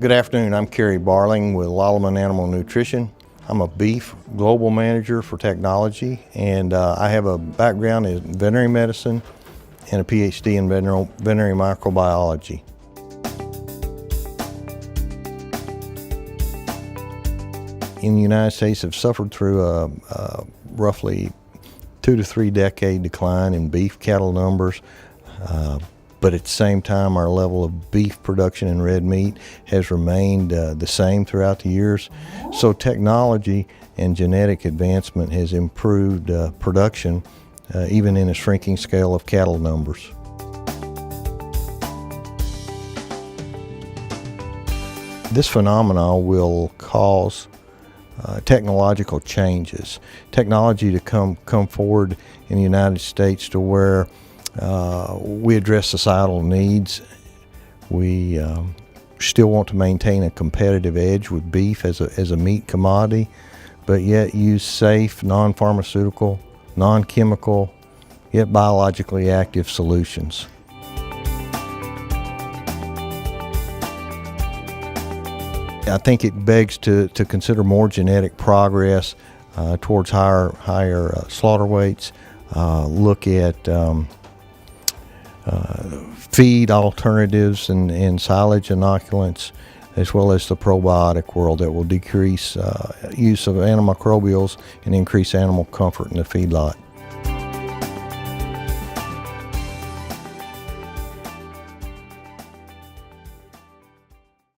Good afternoon, I'm Kerry Barling with Lallemand Animal Nutrition. I'm a beef global manager for technology, and I have a background in veterinary medicine and a PhD in veterinary microbiology. In the United States, have suffered through a roughly 2 to 3 decade decline in beef cattle numbers. But at the same time, our level of beef production and red meat has remained the same throughout the years. So technology and genetic advancement has improved production, even in a shrinking scale of cattle numbers. This phenomenon will cause technological changes. Technology to come forward in the United States to where we address societal needs. We still want to maintain a competitive edge with beef as a meat commodity, but yet use safe, non-pharmaceutical, non-chemical, yet biologically active solutions. I think it begs to consider more genetic progress towards higher slaughter weights, look at feed alternatives and silage inoculants, as well as the probiotic world that will decrease use of antimicrobials and increase animal comfort in the feedlot.